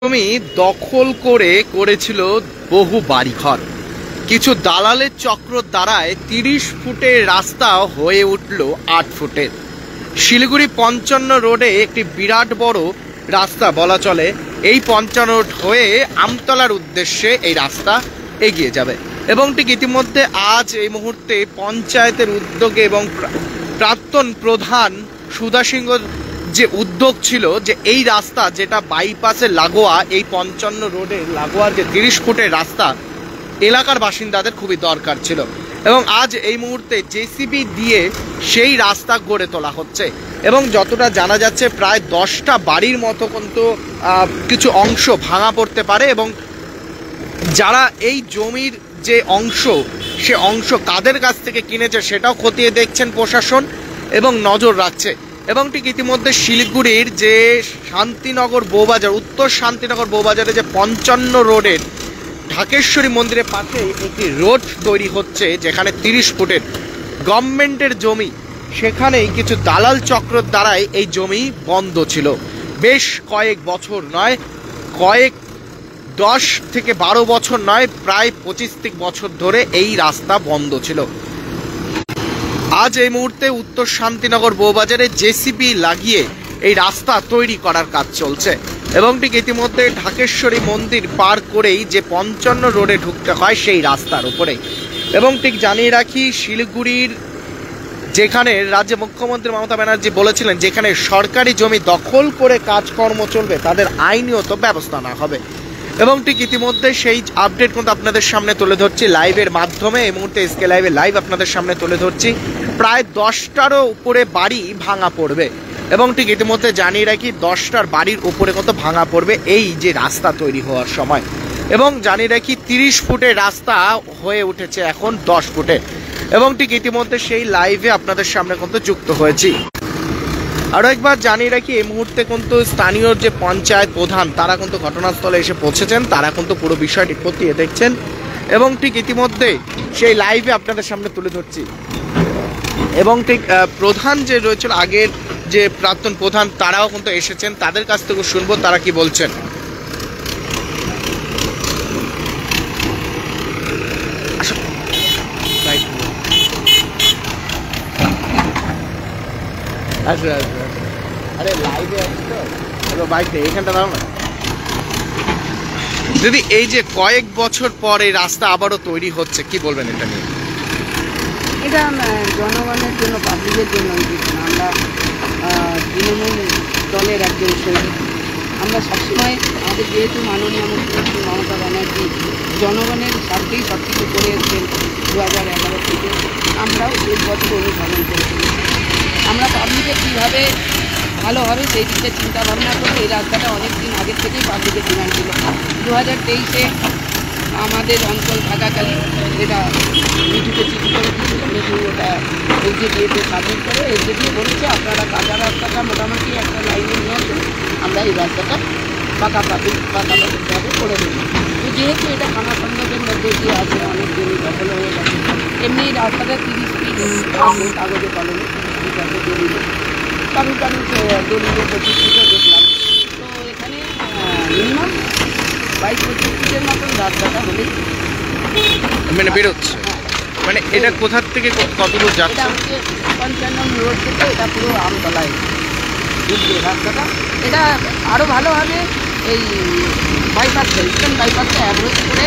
জমি দখল করে করেছিল বহু বাড়িঘর। কিছু দালালের চক্র দ্বারায় 30 ফুটের রাস্তা হয়ে উঠল 8 ফুটের। শিলিগুড়ি 55 রোডে একটি বিরাট বড় রাস্তা বলা চলে। এই 55 রোড হয়ে আমতলার উদ্দেশ্যে এই রাস্তা এগিয়ে যাবে এবং ঠিক ইতিমধ্যে আজ এই মুহূর্তে পঞ্চায়েতের উদ্যোগে এবং প্রাক্তন প্রধান সুধা সিংহ যে উদ্যোগ ছিল যে এই রাস্তা যেটা বাইপাসের লাগোয়া, এই 55 রোডের লাগোয়া যে 30 ফুটের রাস্তা এলাকার বাসিন্দাদের খুবই দরকার ছিল এবং আজ এই মুহূর্তে জেসিবি দিয়ে সেই রাস্তা গড়ে তোলা হচ্ছে এবং যতটা জানা যাচ্ছে প্রায় 10টা বাড়ির মতো কিন্তু কিছু অংশ ভাঙা পড়তে পারে এবং যারা এই জমির যে অংশ সে অংশ কাদের কাছ থেকে কিনেছে সেটাও খতিয়ে দেখছেন প্রশাসন এবং নজর রাখছে। এবং ঠিক ইতিমধ্যে শিলিগুড়ির যে শান্তিনগর বউবাজার, উত্তর শান্তিনগর বউবাজারে যে 55 রোডের ঢাকেশ্বরী মন্দিরের পাশে একটি রোড তৈরি হচ্ছে যেখানে 30 ফুটের গভর্নমেন্টের জমি, সেখানেই কিছু দালাল চক্র দ্বারাই এই জমি বন্ধ ছিল। বেশ কয়েক বছর নয়, 10 থেকে 12 বছর নয়, প্রায় 25 বছর ধরে এই রাস্তা বন্ধ ছিল। আজ এই মুহূর্তে উত্তর শান্তিনগর বউবাজারে জেসিবি লাগিয়ে এই রাস্তা তৈরি করার কাজ চলছে এবং ঠিক ইতিমধ্যে ঢাকেশ্বরী মন্দির পার করেই যে 55 রোডে ঢুকতে হয় সেই রাস্তার উপরে। এবং ঠিক জানিয়ে রাখি, শিলিগুড়ির যেখানে রাজ্যের মুখ্যমন্ত্রী মমতা ব্যানার্জি বলেছিলেন যেখানে সরকারি জমি দখল করে কাজকর্ম চলবে তাদের আইনত ব্যবস্থা না হবে এবং ঠিক ইতিমধ্যে সেই আপডেট কিন্তু আপনাদের সামনে তুলে ধরছি লাইভের মাধ্যমে। এই মুহূর্তে এসকে লাইভে লাইভ আপনাদের সামনে তুলে ধরছি। প্রায় 10টারও উপরে বাড়ি ভাঙা পড়বে এবং ঠিক ইতিমধ্যে জানিয়ে রাখি 10টার বাড়ির উপরে কত ভাঙা পড়বে এই যে রাস্তা তৈরি হওয়ার সময় এবং জানিয়ে রাখি 30 ফুটের রাস্তা হয়ে উঠেছে এখন 10 ফুটে এবং ঠিক ইতিমধ্যে সেই লাইভে আপনাদের সামনে কিন্তু যুক্ত হয়েছি। আরও একবার জানিয়ে রাখি, এই মুহূর্তে কিন্তু স্থানীয় যে পঞ্চায়েত প্রধান তারা কিন্তু ঘটনাস্থলে এসে পৌঁছেছেন, তারা কিন্তু পুরো বিষয়টি খতিয়ে দেখছেন এবং ঠিক ইতিমধ্যে সেই লাইভে আপনাদের সামনে তুলে ধরছি এবং ঠিক প্রধান যে রয়েছিল আগের যে প্রাক্তন প্রধান তারাও কিন্তু এসেছেন, তাদের কাছ থেকে শুনবো তারা কি বলছেন। আরে লাইভে বাইক নেই, এখানটা দাও না দিদি। এই যে কয়েক বছর পর এই রাস্তা আবারও তৈরি হচ্ছে, কি বলবেন এটা নিয়ে? এটা জনগণের জন্য, পাবলিকের জন্য। আমরা তৃণমূল দলের একজন সৈনিক, আমরা সবসময় আমাদের যেহেতু মাননীয় মুখ্যমন্ত্রী মমতা ব্যানার্জি জনগণের স্বার্থেই সব কিছু করে এসছেন 2011 থেকে, আমরাও এই বছর অনুসরণ করে চলেছি। আমরা পাবলিকের কীভাবে ভালো হবে সেই দিকে চিন্তা ভাবনা করে এই রাস্তাটা অনেক দিন আগের থেকেই পাবলিকের ডিমান্ড ছিল। 2023-এ আমাদের অঞ্চল থাকাকালীন এটা মিঠুকে চিঠি করে দিয়েছিল, মিঠু ওটা এসডিএতে সাবমিট করে এসডিএ বলেছে আপনারা কাঁচা রাস্তাটা মোটামুটি একটা লাইনে নিয়ে আসুন, আমরা এই রাস্তাটা পাকাপাকিভাবে করে দেবো। তো যেহেতু এটা খানা সংযোগের মধ্যে দিয়ে আছে, অনেক জমি দখল হয়ে গেছে, এমনি রাস্তাটা 30 ফিট আছে কাগজে কলমে, ঠিক আছে দলিলে কারুর দলিলে 25 ফিটও দেখলাম। তো এখানে মিনিমাম 22-25 ফিটের মতন রাস্তাটা হলেই মানে বেরোচ্ছে। মানে এটা কোথার থেকে কত দূর যাচ্ছে? এটা হচ্ছে 55 রোড থেকে এটা পুরো আমতলায় ঢুকবে রাস্তাটা। এটা আরও ভালোভাবে এই বাইপাসটা, ইস্টার্ন বাইপাসটা অ্যাভয়েড করে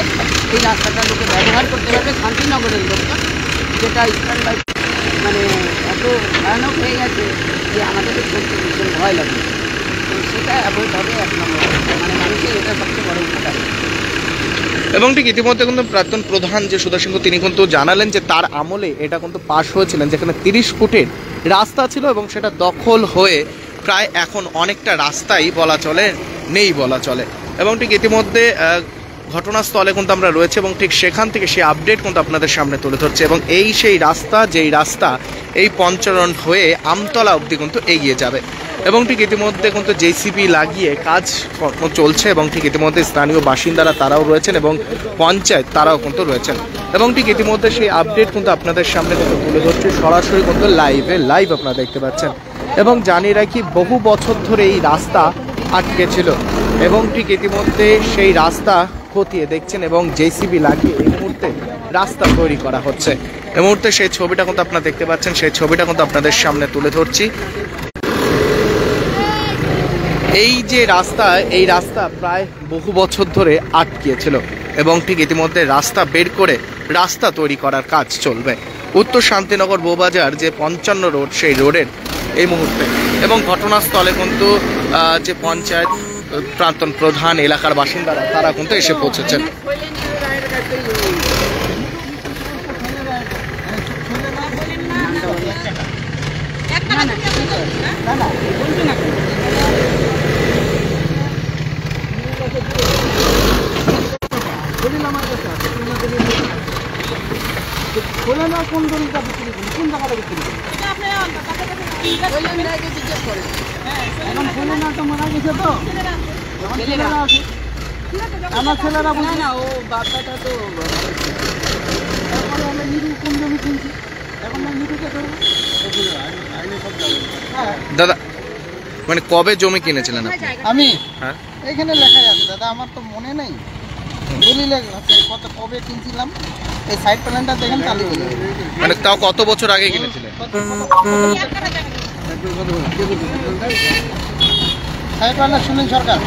এই রাস্তাটা লোকে ব্যবহার করতে পারবে। শান্তিনগরের লোকজন, যেটা ইস্টার্ন বাইপাস মানে এত ভয়ানক হয়ে গেছে যে আমাদের চলতে ভীষণ ভয় লাগে, তো সেটা অ্যাভয়েড হবে 1 নম্বর। মানে মানুষের এটা সবচেয়ে বড় উপকার। এবং ঠিক ইতিমধ্যে কিন্তু প্রাক্তন প্রধান যে সুধা সিংহ তিনি কিন্তু জানালেন যে তার আমলে এটা কিন্তু পাশ হয়েছিলেন যেখানে 30 ফুটের রাস্তা ছিল এবং সেটা দখল হয়ে প্রায় এখন অনেকটা রাস্তাই বলা চলে নেই বলা চলে এবং ঠিক ইতিমধ্যে ঘটনাস্থলে কিন্তু আমরা রয়েছে এবং ঠিক সেখান থেকে সেই আপডেট কিন্তু আপনাদের সামনে তুলে ধরছে এবং এই সেই রাস্তা যেই রাস্তা এই 55 হয়ে আমতলা অবধি কিন্তু এগিয়ে যাবে এবং ঠিক ইতিমধ্যে কিন্তু জেসিবি লাগিয়ে কাজ চলছে এবং ঠিক ইতিমধ্যে স্থানীয় বাসিন্দারা তারাও রয়েছেন এবং পঞ্চায়েত তারাও কিন্তু রয়েছেন এবং ঠিক ইতিমধ্যে সেই আপডেট কিন্তু আপনাদের সামনে কিন্তু তুলে ধরছে সরাসরি কিন্তু লাইভ আপনারা দেখতে পাচ্ছেন এবং জানিয়ে রাখি বহু বছর ধরে এই রাস্তা আটকে ছিল এবং ঠিক ইতিমধ্যে সেই রাস্তা খতিয়ে দেখছেন এবং জেসিবি লাগিয়ে এই মুহূর্তে রাস্তা তৈরি করা হচ্ছে। এই মুহূর্তে সেই ছবিটা কিন্তু আপনারা দেখতে পাচ্ছেন, সেই ছবিটা কিন্তু আপনাদের সামনে তুলে ধরছি। এই যে রাস্তা, এই রাস্তা প্রায় বহু বছর ধরে আটকিয়েছিল এবং ঠিক ইতিমধ্যে রাস্তা বের করে রাস্তা তৈরি করার কাজ চলবে। উত্তর শান্তিনগর বউবাজার যে 55 রোড, সেই রোডের এই মুহূর্তে এবং ঘটনাস্থলে কিন্তু যে পঞ্চায়েত প্রাক্তন প্রধান, এলাকার বাসিন্দারা তারা কিন্তু এসে পৌঁছেছেন। আমার ছেলেরা বুঝে না, ও বাচ্চাটা তো দাদা মানে কবে জমি কিনেছিলেন আপনি? আমি হ্যাঁ, এখানে লেখাই আছে দাদা, আমার তো মনে নেই দলিলে আছে কত কবে কিনছিলাম। এই সাইড প্ল্যানটা দেখেন তাহলে মানে তাও কত বছর আগে কিনেছিলেন? সাইড প্ল্যানটা সুনীল সরকার।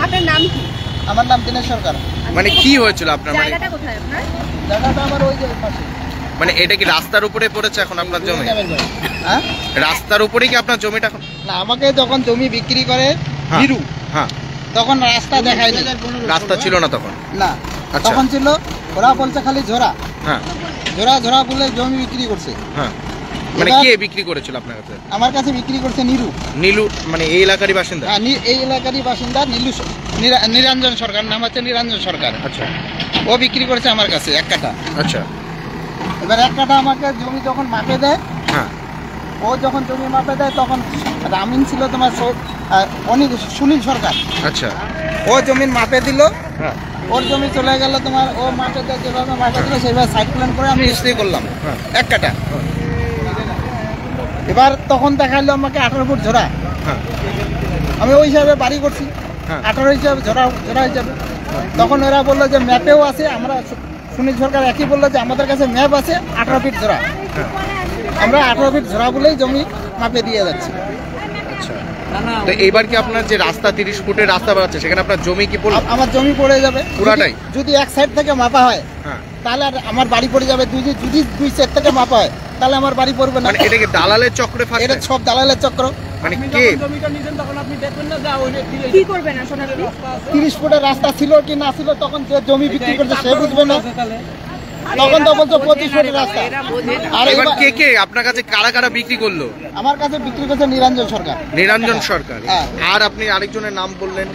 আপনার নাম কি? আমার নাম দিনেশ সরকার। মানে কি হয়েছিল আপনার? মানে জায়গাটা কোথায় আপনার? জায়গাটা আমার ওই যে পাশে। মানে এটা কি রাস্তার উপরে পড়েছে এখন আপনার জমি? হ্যাঁ, রাস্তার উপরেই কি আপনার জমিটা এখন? না আমাকে যখন জমি বিক্রি করে হ্যাঁ। হিরু, হ্যাঁ, তখন রাস্তা দেখায়নি। রাস্তা ছিল না তখন? না, আচ্ছা। তখন ছিল ওরা বলছে খালি ঝোরা হ্যাঁ, ঝোরা ঝোরা বলে জমি বিক্রি করছে। হ্যাঁ। মানে এবার- কে বিক্রি করেছিল আপনার কাছে? আমার কাছে বিক্রি করছে নিরু। নীলু মানে এই এলাকারই বাসিন্দা? হ্যাঁ, এই এলাকারই বাসিন্দা নিরঞ্জন সরকার, নাম হচ্ছে নিরঞ্জন সরকার। আচ্ছা, ও বিক্রি করেছে আমার কাছে 1 কাঠা। আচ্ছা। এবার 1 কাঠা আমাকে জমি যখন মাপে দেয়, হ্যাঁ, ও যখন জমি মাপে দেয় তখন রামিন ছিল তোমার অনেক সুনীল সরকার। আচ্ছা। ও জমির মাপে দিল, হ্যাঁ, ওর জমি চলে গেল তোমার, ও মাপে দেয় যেভাবে মাপে দিল সেইভাবে সাইড প্ল্যান করে আমি স্টে করলাম হ্যাঁ। 1 কাঠা। এবার তখন দেখাইলো আমাকে 18 ফুট ঝোরা। হ্যাঁ, আমি ওই হিসাবে বাড়ি করছি, হ্যাঁ। 18 হিসাবে ঝোরা হিসাবে। তখন ওরা বললো যে ম্যাপেও আছে, আমরা সুনীল সরকার একই বললো যে আমাদের কাছে ম্যাপ আছে 18 ফিট ঝোরা। আমরা 18 ফিট ঝোরা বলেই জমি মাপে দিয়ে যাচ্ছি। আচ্ছা। তো এইবার কি আপনার যে রাস্তা 30 ফুটের রাস্তা বাড়াচ্ছে, সেখানে আপনার জমি কি পড়লো? আমার জমি পড়ে যাবে পুরাটাই? যদি এক সাইড থেকে মাপা হয় হ্যাঁ। তাহলে আর আমার বাড়ি পড়ে যাবে। যদি দুই সাইড থেকে মাপা হয় তাহলে আমার বাড়ি পড়বে না। মানে এটা কি দালালের চক্রে ফাঁসে? এটা সব দালালের চক্র। মানে কে? কি করবেন আসলে আপনি? 30 ফুটের রাস্তা ছিল কি না ছিল, তখন যে জমি বিক্রি করছে সে বুঝবে না। তখন তো বলছো 25 ফুটের রাস্তা। আর এবার এবার কে কে আপনার কাছে কারা কারা বিক্রি করলো? আমার কাছে বিক্রি করছে নিরঞ্জন সরকার। নিরঞ্জন সরকার। হ্যাঁ। আর আপনি আরেকজনের নাম বললেন?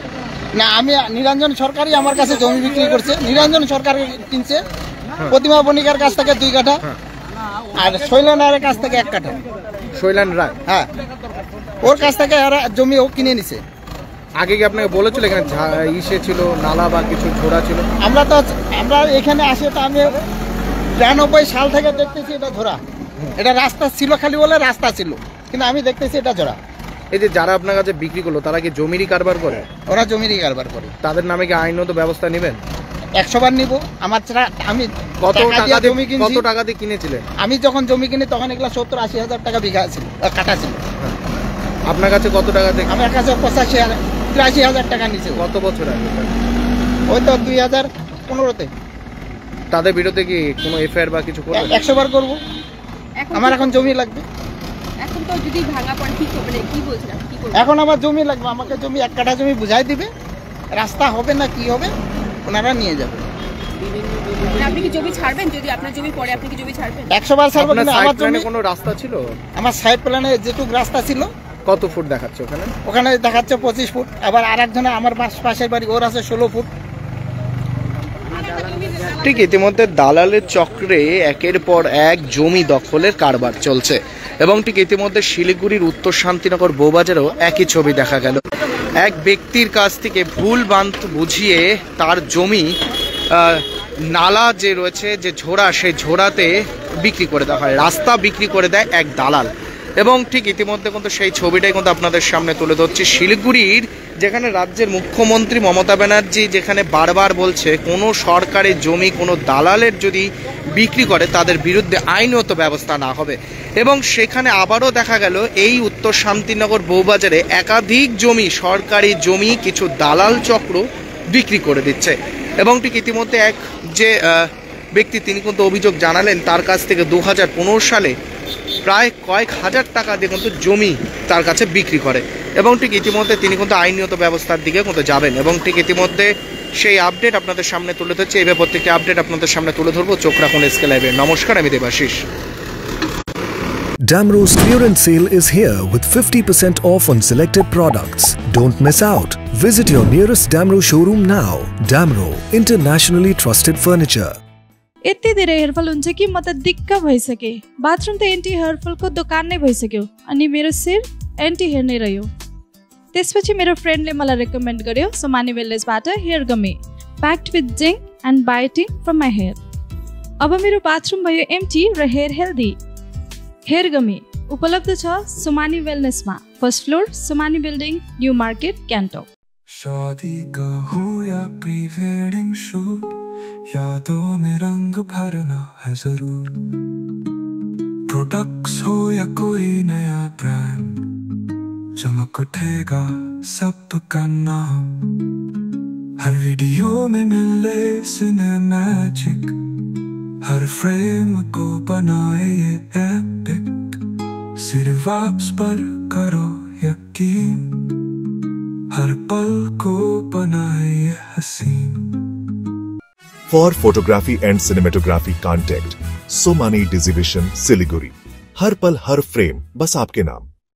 না, আমি নিরঞ্জন সরকারই আমার কাছে জমি বিক্রি করছে। নিরঞ্জন সরকার কিনছে প্রতিমা বণিকার কাছ থেকে 2 কাঠা, হ্যাঁ। আর শৈলনারের কাছ থেকে 1 কাঠা। শৈলান রায়। হ্যাঁ, ওর কাছ থেকে এরা জমি ও কিনে নিছে। আগে কি আপনাকে বলেছিল এখানে ইসে ছিল, নালা বা কিছু ঝোড়া ছিল? আমরা এখানে আসে তো আমি 93 সাল থেকে দেখতেছি এটা ঝোরা। এটা রাস্তা ছিল খালি বলে রাস্তা ছিল, কিন্তু আমি দেখতেছি এটা ঝোরা। এই যে যারা আপনার কাছে বিক্রি করলো তারা কি জমিরই কারবার করে? ওরা জমিরই কারবার করে। তাদের নামে কি আইনত ব্যবস্থা নেবেন? 100 বার নিব। আমার ছাড়া আমি কত টাকা টাকা দিয়ে দিয়ে জমি কিনছি। কত টাকা দিয়ে কিনেছিলেন? আমি যখন জমি কিনি তখন এগুলো 70-80 হাজার টাকা বিঘা ছিল, কাটা ছিল। আপনার কাছে কত টাকা দিয়ে? আমার কাছে 85 হাজার টাকা নিচে। কত বছর আগে? ওই তো 2015-তে। তাদের বিরুদ্ধে কি কোনো এফআইআর বা কিছু করবেন? 100 বার করবো। আমার এখন জমি লাগবে। এখন তো যদি ভাঙা পড়ে কি করবেন? কি বলছেন আপনি? কি করবেন? এখন আমার জমি লাগবে, আমাকে জমি 1 কাঠা জমি বুঝাই দিবে, রাস্তা হবে না কি হবে ওনারা নিয়ে যাবে। মানে আপনি কি জমি ছাড়বেন? যদি আপনার জমি পড়ে আপনি কি জমি ছাড়বেন? 100 বার ছাড়বো, আপনার কিন্তু সাইড আমার জমি, প্ল্যানে কোনো রাস্তা ছিল? আমার সাইড প্ল্যানে যেটুক রাস্তা ছিল কত ফুট দেখাচ্ছে ওখানে? ওখানে দেখাচ্ছে 25 ফুট। আবার আরেকজনে আমার পাশের বাড়ি, ওর আছে 16 ফুট। ঠিক ইতিমধ্যে দালালের চক্রে একের পর এক জমি দখলের কারবার চলছে এবং ঠিক ইতিমধ্যে শিলিগুড়ির উত্তর শান্তিনগর বউবাজারেও একই ছবি দেখা গেল। এক ব্যক্তির কাছ থেকে ভুল বাঁধ বুঝিয়ে তার জমি নালা যে রয়েছে, যে ঝোড়া, সেই ঝোড়াতে বিক্রি করে দেওয়া হয়, রাস্তা বিক্রি করে দেয় এক দালাল। এবং ঠিক ইতিমধ্যে কিন্তু সেই ছবিটাই কিন্তু আপনাদের সামনে তুলে ধরছি শিলিগুড়ির, যেখানে রাজ্যের মুখ্যমন্ত্রী মমতা ব্যানার্জি যেখানে বারবার বলছে কোনো সরকারি জমি কোনো দালালের যদি বিক্রি করে তাদের বিরুদ্ধে আইনত ব্যবস্থা না হবে, এবং সেখানে আবারও দেখা গেল এই উত্তর শান্তিনগর বউবাজারে একাধিক জমি, সরকারি জমি কিছু দালাল চক্র বিক্রি করে দিচ্ছে। এবং ঠিক ইতিমধ্যে এক যে ব্যক্তি তিনি কিন্তু অভিযোগ জানালেন তার কাছ থেকে 2015 সালে প্রায় কয়েক হাজার টাকা দিয়ে কিন্তু জমি তার কাছে বিক্রি করে, এবং ঠিক ইতিমধ্যে তিনি কিন্তু আইনত ব্যবস্থার দিকে কিন্তু যাবেন। এবং ঠিক ইতিমধ্যে সেই আপডেট আপনাদের সামনে তুলে ধরছে, এইভাবে প্রত্যেকটি আপডেট আপনাদের সামনে তুলে ধরবো। চোখ রাখুন এসকে লাইভে। নমস্কার, আমি Debashis. Damro's clearance sale is here with 50% off on selected products. Don't miss out. Visit your nearest Damro showroom now. Damro, internationally trusted furniture. यति धेरै हेयरफल हुन्छ कि म त दिक्क भइसके। बाथरुम त एन्टी हेयरफलको दोकान नै भइसक्यो अनि मेरो शिर एन्टी हेयर नै रह्यो। त्यसपछि मेरो फ्रेन्डले मलाई रेकमेन्ड गर्यो सोमानी वेलनेसबाट hair gummy packed with zinc and biotin from my hair. अब मेरो बाथरुम भयो एम्टी र हेयर हेल्दी। हेयर गमी उपलब्ध छ सोमानी वेलनेसमा, first floor Somani building, new market, Gangtok. शादी का हो या प्री वेडिंग शूट, यादों में रंग भरना है जरूर। प्रोडक्ट्स हो या कोई नया ब्रांड, चमक उठेगा सबका नाम। हर वीडियो में मिले सिनेमैटिक, हर फ्रेम को बनाए ये एपिक। सिर्फ आप पर करो यकीन, हर पल को बनाए ये हसीन। For photography and cinematography, contact Somani Division, Siliguri. हर पल हर फ्रेम बस आपके नाम।